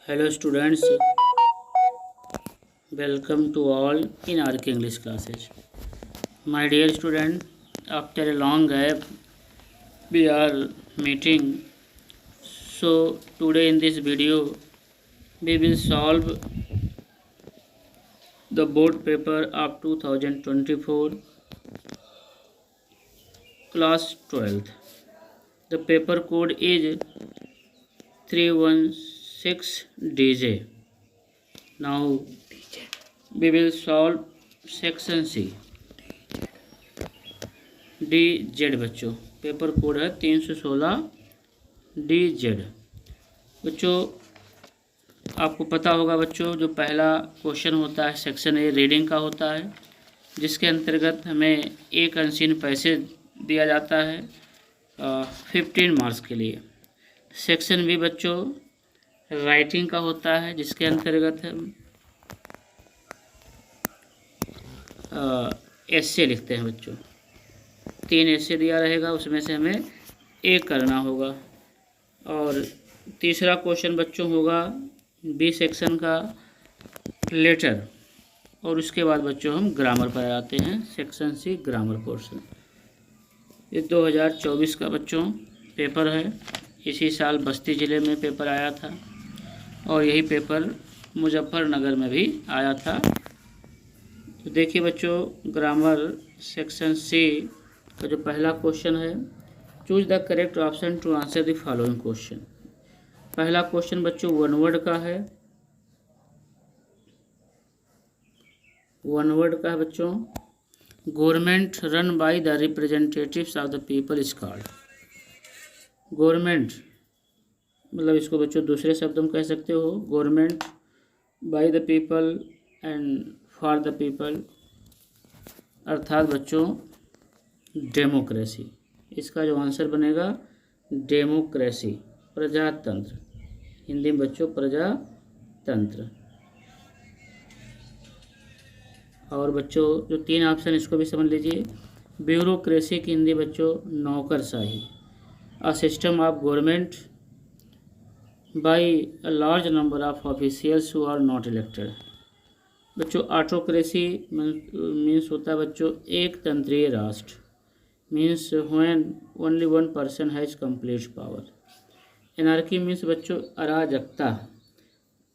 Hello students, welcome to all in ARK English classes. My dear student, after a long gap we are meeting. So today in this video we will solve the board paper of 2024 class 12th. The paper code is 316DJ. Now we will solve section C. DZ बच्चों, paper code है 316 DZ। बच्चों आपको पता होगा बच्चों, जो पहला question होता है सेक्शन ए रीडिंग का होता है, जिसके अंतर्गत हमें एक अनसीन पैसे दिया जाता है 15 मार्क्स के लिए। सेक्शन बी बच्चों राइटिंग का होता है, जिसके अंतर्गत हम एसे लिखते हैं बच्चों। 3 एसे दिया रहेगा, उसमें से हमें एक करना होगा। और तीसरा क्वेश्चन बच्चों होगा बी सेक्शन का लेटर, और उसके बाद बच्चों हम ग्रामर पर आते हैं। Section C grammar portion. ये 2024 का बच्चों पेपर है। इसी साल बस्ती ज़िले में पेपर आया था और यही पेपर मुजफ्फरनगर में भी आया था। तो देखिए बच्चों, ग्रामर सेक्शन सी का जो पहला क्वेश्चन है, choose the correct option to answer the following question. पहला क्वेश्चन बच्चों वन वर्ड का है। वन वर्ड का है बच्चों, government run by the representatives of the people is called. Government मतलब इसको बच्चों दूसरे शब्द में कह सकते हो, government by the people and for the people, अर्थात बच्चों डेमोक्रेसी। इसका जो आंसर बनेगा डेमोक्रेसी, प्रजातंत्र। हिंदी में बच्चों प्रजातंत्र। और बच्चों जो 3 ऑप्शन इसको भी समझ लीजिए। ब्यूरोक्रेसी की हिंदी बच्चों नौकरशाही। A system of government by a large number of officials who are not elected. बच्चों ऑटोक्रेसी मीन्स होता है बच्चों एक तंत्रीय राष्ट्र, means when only one person has complete power. Anarchy means बच्चों अराजकता,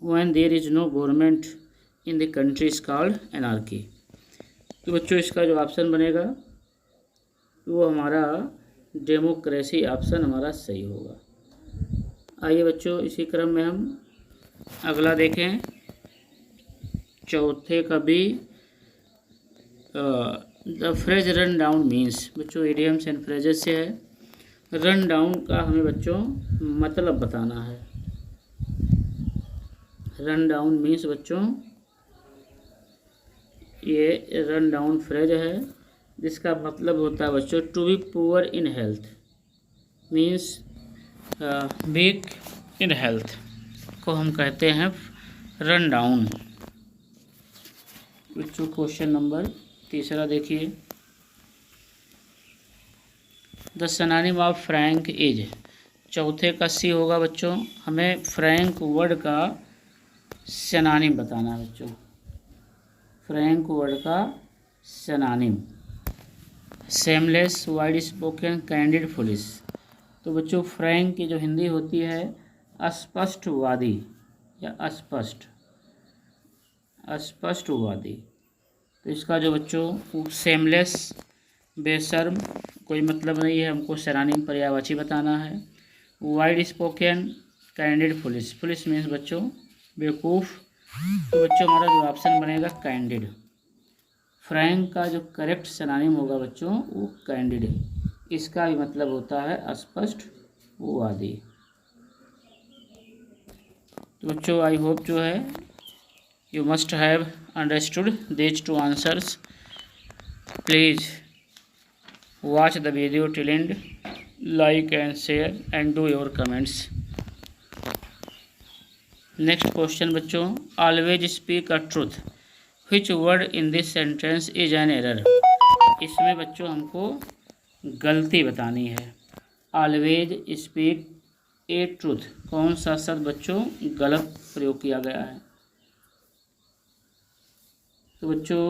when there is no government in the country is called anarchy. तो बच्चों इसका जो ऑप्शन बनेगा वो हमारा डेमोक्रेसी ऑप्शन हमारा सही होगा। आइए बच्चों इसी क्रम में हम अगला देखें। चौथे का भी the phrase run down means. बच्चों इडियम्स एंड फ्रेजेस से है। रन डाउन का हमें बच्चों मतलब बताना है। रन डाउन मीन्स बच्चों ये रन डाउन फ्रेज है, जिसका मतलब होता है बच्चों to be poor in health, means weak in health को हम कहते हैं रन डाउन। बच्चों क्वेश्चन नंबर तीसरा देखिए। The synonym of frank is. चौथे का सी होगा बच्चों, हमें फ्रैंक वर्ड का सिनोनिम बताना है बच्चों। फ्रैंक वर्ड का synonym seamless, wide spoken, candid, foolish. तो बच्चों फ्रैंक की जो हिंदी होती है अस्पष्टवादी या अस्पष्ट, अस्पष्टवादी। तो इसका जो बच्चों सेमलेस बेशर्म कोई मतलब नहीं है, हमको सिनोनिम पर्यायवाची बताना है। Wide spoken, candid, foolish. Foolish means बच्चों बेवकूफ़। तो बच्चों हमारा जो ऑप्शन बनेगा कैंडिड। फ्रैंक का जो करेक्ट सिनोनिम होगा बच्चों वो कैंडिड। इसका भी मतलब होता है अस्पष्टवादी। तो बच्चों आई होप जो है you must have understood these 2 answers. Please watch the video till end, like and share and do your comments. Next question बच्चों, always speak a truth. Which word in this sentence is an error? इसमें बच्चों हमको गलती बतानी है। always speak a truth, कौन सा शब्द बच्चों गलत प्रयोग किया गया है? तो बच्चों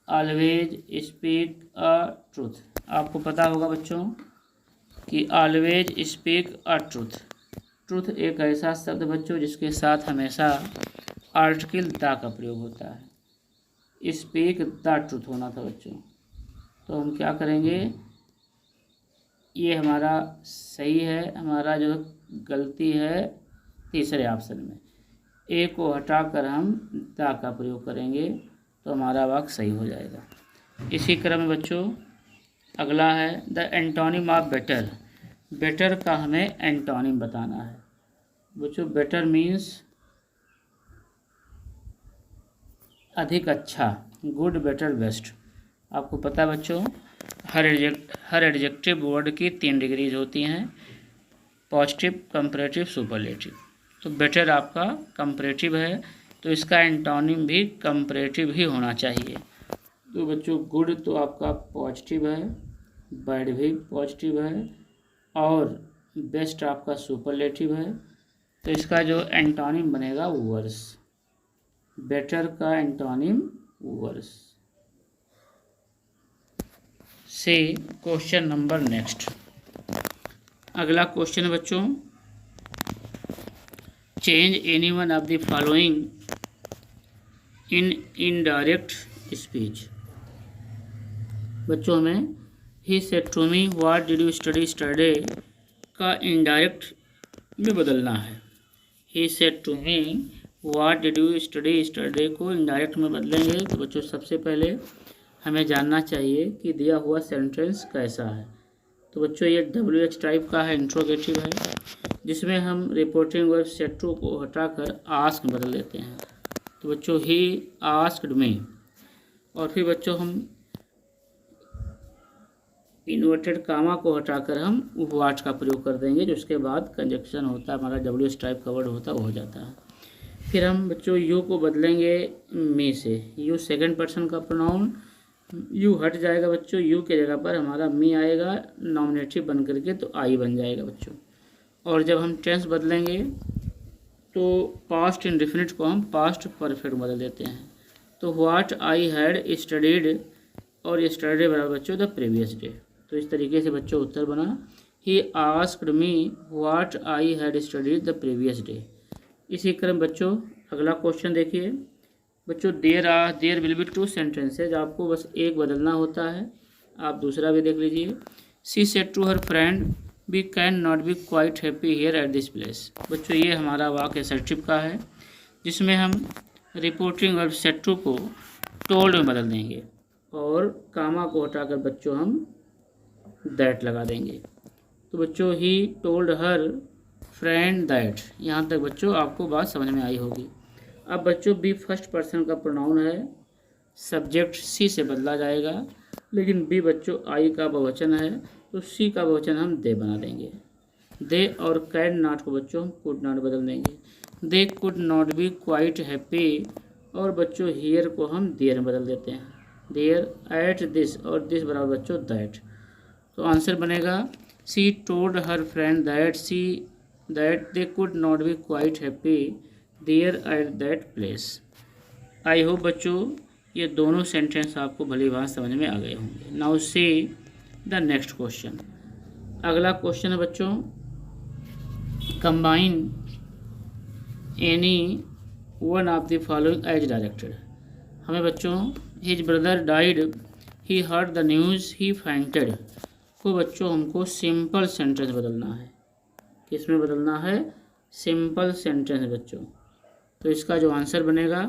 ऑलवेज स्पीक अ ट्रूथ। आपको पता होगा बच्चों कि always speak a truth. Truth एक ऐसा शब्द बच्चों जिसके साथ हमेशा आर्टिकल द का प्रयोग होता है। स्पीक द ट्रूथ होना था बच्चों। तो हम क्या करेंगे, ये हमारा सही है, हमारा जो गलती है तीसरे ऑप्शन में, ए को हटाकर हम द का प्रयोग करेंगे तो हमारा वाक्य सही हो जाएगा। इसी क्रम में बच्चों अगला है the antonym of better. Better का हमें एंटोनिम बताना है बच्चों। बेटर मीन्स अधिक अच्छा, गुड, बेटर, बेस्ट। आपको पता है बच्चों हर एडजेक्टिव वर्ड की 3 डिग्रीज होती हैं, पॉजिटिव, कंपैरेटिव, सुपरलेटिव। तो बेटर आपका कंपैरेटिव है तो इसका एंटोनिम भी कंपैरेटिव ही होना चाहिए। तो बच्चों गुड तो आपका पॉजिटिव है, बैड भी पॉजिटिव है और बेस्ट आपका सुपरलेटिव है। तो इसका जो एंटोनिम बनेगा वर्स। बेटर का एंटोनिम वर्स। से क्वेश्चन नंबर नेक्स्ट। अगला क्वेश्चन है बच्चों change any one of the following in indirect speech. बच्चों में he said to me what did you study yesterday का इनडायरेक्ट में बदलना है। He said to me what did you study yesterday को इनडायरेक्ट में बदलेंगे। तो बच्चों सबसे पहले हमें जानना चाहिए कि दिया हुआ सेंटेंस कैसा है। तो बच्चों ये WH टाइप का है, इंट्रोगेटिव है, जिसमें हम रिपोर्टिंग वर्ब सेड टू को हटाकर आस्क में बदल देते हैं। तो बच्चों ही आस्क्ड मी, और फिर बच्चों हम इन्वर्टेड कामा को हटाकर हम व्हाट का प्रयोग कर देंगे, जो उसके बाद कंजक्शन होता है, हमारा WH टाइप का वर्ड होता है वो हो जाता है। फिर हम बच्चों यू को बदलेंगे मी से। यू सेकंड पर्सन का प्रोनाउन, यू हट जाएगा बच्चों, यू के जगह पर हमारा मी आएगा नॉमिनेटिव बन करके, तो आई बन जाएगा बच्चों। और जब हम टेंस बदलेंगे तो पास्ट इंडेफिनिट को हम पास्ट परफेक्ट बदल देते हैं। तो व्हाट आई हैड स्टडीड और यस्टरडे बराबर बच्चों द प्रीवियस डे। तो इस तरीके से बच्चों उत्तर बना he asked me what I had studied the previous day. इसी क्रम बच्चों अगला क्वेश्चन देखिए बच्चों देयर विल बी 2 सेंटेंसेज। आपको बस एक बदलना होता है, आप दूसरा भी देख लीजिए। She said to her friend we can not be quite happy here at this place. बच्चों ये हमारा वाक्य असर्टिव का है, जिसमें हम रिपोर्टिंग वर्ब सेड टू को टोल्ड में बदल देंगे और कामा को हटाकर बच्चों हम दैट लगा देंगे। तो बच्चों he told her friend that. यहाँ तक बच्चों आपको बात समझ में आई होगी। अब बच्चों बी फर्स्ट पर्सन का प्रोनाउन है, सब्जेक्ट सी से बदला जाएगा, लेकिन बी बच्चों आई का बहुवचन है तो सी का बहुवचन हम दे बना देंगे। दे और कैन नॉट को बच्चों हम कुड नॉट बदल देंगे। दे could not be quite happy और बच्चों हियर को हम देयर में बदल देते हैं। देयर एट दिस और दिस बराबर बच्चों दैट। तो आंसर बनेगा she told her friend that they could not be quite happy there at that place. I hope बच्चों ये दोनों सेंटेंस आपको भली भांति समझ में आ गए होंगे। Now see the next question. अगला क्वेश्चन है बच्चों combine any one of the following as directed. हमें बच्चों his brother died he heard the news he fainted को बच्चों हमको सिंपल सेंटेंस बदलना है। किसमें बदलना है? सिंपल सेंटेंस बच्चों। तो इसका जो आंसर बनेगा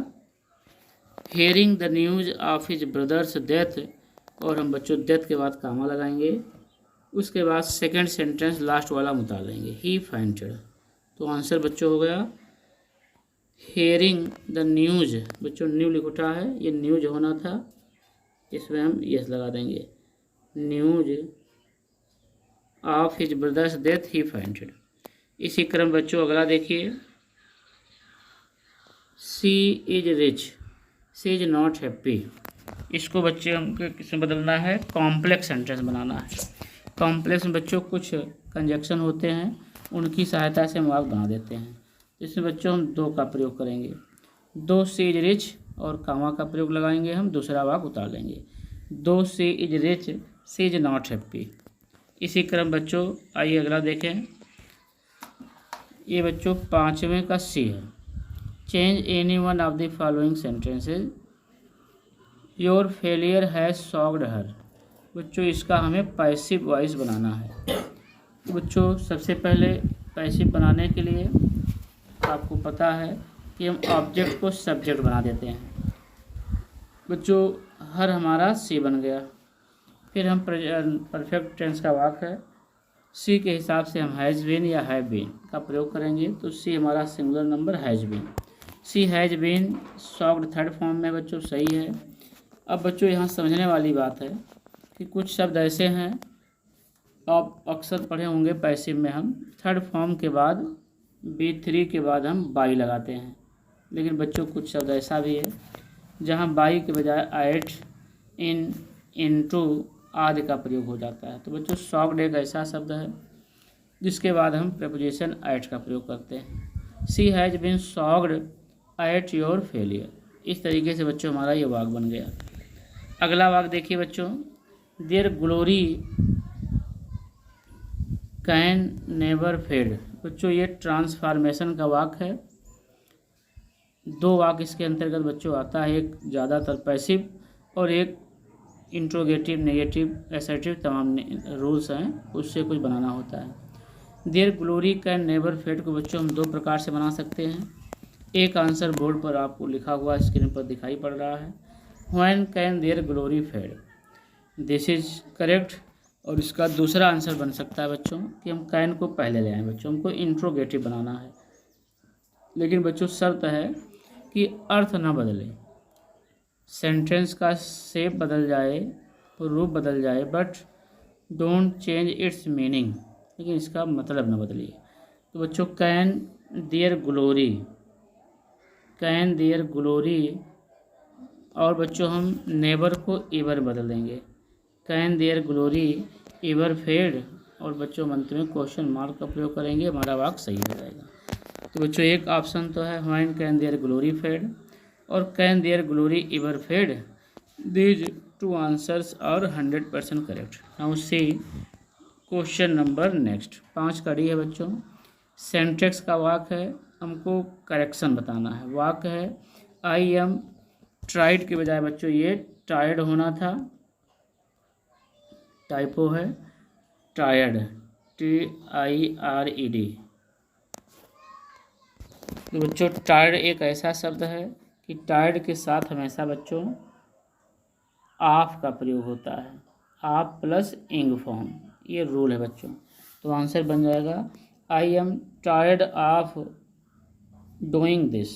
hearing the news of his brother's death, और हम बच्चों डेथ के बाद कामा लगाएंगे, उसके बाद सेकंड सेंटेंस लास्ट वाला उतार लेंगे ही फेंटेड। तो आंसर बच्चों हो गया हेयरिंग द न्यूज़। बच्चों न्यू लिखा है, ये न्यूज होना था, इसमें हम यस लगा देंगे। News of his brother's death he fainted. इसी क्रम बच्चों अगला देखिए she is rich she is not happy. इसको बच्चे हमको किसमें बदलना है? कॉम्प्लेक्स सेंटेंस बनाना है। कॉम्प्लेक्स में बच्चों कुछ कंजक्शन होते हैं, उनकी सहायता से हम वाक्य बना देते हैं। इसमें बच्चों हम दो का प्रयोग करेंगे, दो सी इज रिच और कामा का प्रयोग लगाएंगे, हम दूसरा वाक्य उतार लेंगे। दो she is rich she is not happy. इसी क्रम बच्चों आइए अगला देखें। ये बच्चों 5वें का सी है। Change any one of the following sentences. Your failure has shocked her. बच्चों इसका हमें पैसिव वॉइस बनाना है। बच्चों सबसे पहले पैसिव बनाने के लिए आपको पता है कि हम ऑब्जेक्ट को सब्जेक्ट बना देते हैं। बच्चों हर हमारा सी बन गया। फिर हम परफेक्ट टेंस का वाक्य है, सी के हिसाब से हम हैज़ बीन या हैव बीन का प्रयोग करेंगे, तो सी हमारा singular number has been. She has been shocked third form में बच्चों सही है। अब बच्चों यहाँ समझने वाली बात है कि कुछ शब्द ऐसे हैं आप अक्सर पढ़े होंगे पैसिव में, हम थर्ड फॉर्म के बाद B3 के बाद हम बाई लगाते हैं, लेकिन बच्चों कुछ शब्द ऐसा भी है जहाँ बाई के बजाय एट, इन, इनटू आदि का प्रयोग हो जाता है। तो बच्चों शॉक्ड एक ऐसा शब्द है जिसके बाद हम प्रेपोजिशन एट का प्रयोग करते हैं। She has been shocked at your failure. इस तरीके से बच्चों हमारा ये वाक्य बन गया। अगला वाक्य देखिए बच्चों, their glory can never fade. बच्चों ये ट्रांसफॉर्मेशन का वाक्य है। दो वाक्य इसके अंतर्गत बच्चों आता है, एक ज़्यादातर पैसिव और एक इंट्रोगेटिव, नेगेटिव, असर्टिव, तमाम रूल्स हैं, उससे कुछ बनाना होता है। Their glory can never fade को बच्चों हम दो प्रकार से बना सकते हैं। एक आंसर बोर्ड पर आपको लिखा हुआ स्क्रीन पर दिखाई पड़ रहा है, when can their glory fade, this is correct. और इसका दूसरा आंसर बन सकता है बच्चों कि हम कैन को पहले ले आएँ। बच्चों हमको इंट्रोगेटिव बनाना है, लेकिन बच्चों शर्त है कि अर्थ ना बदले, सेंटेंस का शेप बदल जाए, रूप बदल जाए, but don't change its meaning, लेकिन इसका मतलब ना बदलिए। तो बच्चों can their glory, can their glory, और बच्चों हम नेबर को एवर बदल देंगे, can their glory ever fade, और बच्चों अंत में क्वेश्चन मार्क का प्रयोग करेंगे, हमारा वाक्य सही हो जाएगा। तो बच्चों एक ऑप्शन तो है when can their glory fade और can their glory ever fade. These two answers are 100% correct. Now see question number next. 5 का डी है बच्चों, सेंटेक्स का वाक्य है, हमको करेक्शन बताना है। वाक्य है आई एम ट्राइड के बजाय बच्चों ये टायर्ड होना था, टाइपो है, टायर्ड, TIRED। तो बच्चों टायर्ड एक ऐसा शब्द है कि टायर्ड के साथ हमेशा बच्चों ऑफ का प्रयोग होता है, ऑफ प्लस इंग फॉर्म, ये रूल है बच्चों। तो आंसर बन जाएगा I am tired of doing this,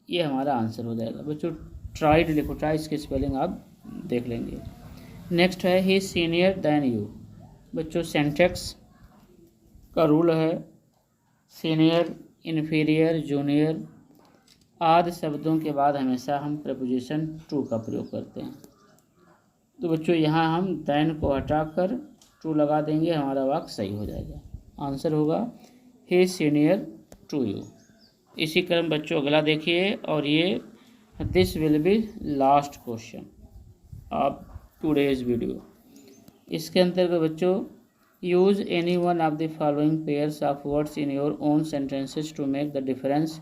ये हमारा आंसर हो जाएगा। बच्चों ट्राइड लिखो, ट्राई इसकी स्पेलिंग आप देख लेंगे। नेक्स्ट है ही सीनियर देन यू। बच्चों सेंटेक्स का रूल है सीनियर, इन्फीरियर, जूनियर आदि शब्दों के बाद हमेशा हम प्रेपोजिशन टू का प्रयोग करते हैं। तो बच्चों यहाँ हम दैन को हटाकर टू लगा देंगे, हमारा वाक्य सही हो जाएगा। आंसर होगा ही सीनियर टू यू। इसी क्रम बच्चों अगला देखिए, और ये this will be last question of today's video. इसके अंतर्गत बच्चों use any one of the following pairs of words in your own sentences to make the difference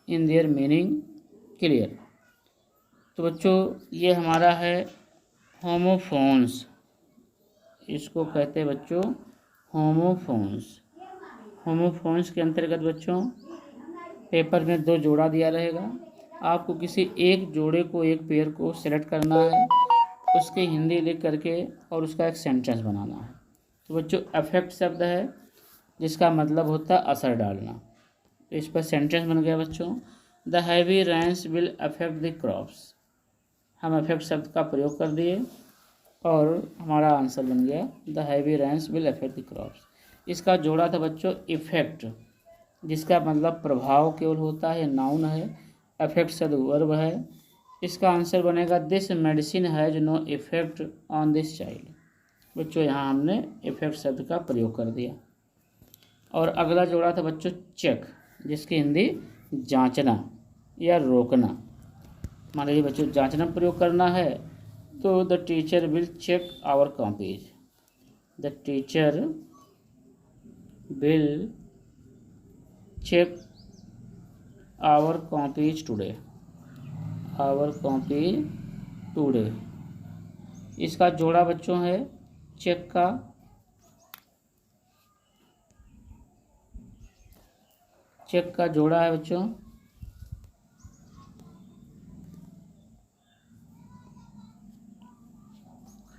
in their meaning clear. तो बच्चों ये हमारा है होमोफोन्स, इसको कहते हैं बच्चों होमोफोन्स। होमोफोन्स के अंतर्गत बच्चों पेपर में 2 जोड़ा दिया रहेगा, आपको किसी एक जोड़े को, एक पेयर को सेलेक्ट करना है, उसके हिंदी लिख करके और उसका एक सेंटेंस बनाना है। तो बच्चों अफेक्ट शब्द है जिसका मतलब होता है असर डालना, तो इस पर सेंटेंस बन गया बच्चों the heavy rains will affect the crops. हम अफेक्ट शब्द का प्रयोग कर दिए और हमारा आंसर बन गया the heavy rains will affect the crops. इसका जोड़ा था बच्चों इफेक्ट, जिसका मतलब प्रभाव केवल होता है, नाउन है। अफेक्ट शब्द वर्ब है। इसका आंसर बनेगा this medicine has no effect on this child. बच्चों यहाँ हमने इफेक्ट शब्द का प्रयोग कर दिया। और अगला जोड़ा था बच्चों चेक, जिसकी हिंदी जांचना या रोकना। मान लीजिए बच्चों जांचना प्रयोग करना है तो the teacher will check our copies. The teacher will check our copies today. Our copy today, इसका जोड़ा बच्चों है चेक का, चेक का जोड़ा है बच्चों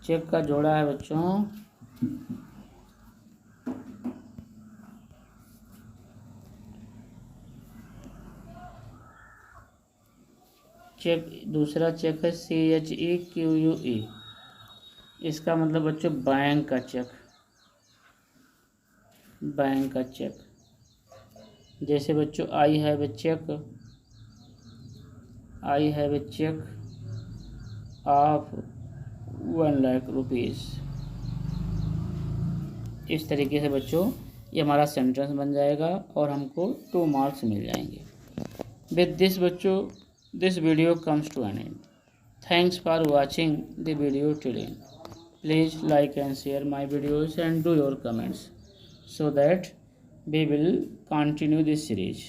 चेक का जोड़ा है बच्चों चेक। दूसरा चेक है CHEQUE, इसका मतलब बच्चों बैंक का चेक, बैंक का चेक। जैसे बच्चों I have a cheque, I have a cheque of 1 lakh rupees. इस तरीके से बच्चों ये हमारा सेंटेंस बन जाएगा और हमको 2 मार्क्स मिल जाएंगे। विद दिस बच्चों this video comes to an end. Thanks for watching the video till end. Please like and share my videos and do your comments so that we will continue this series.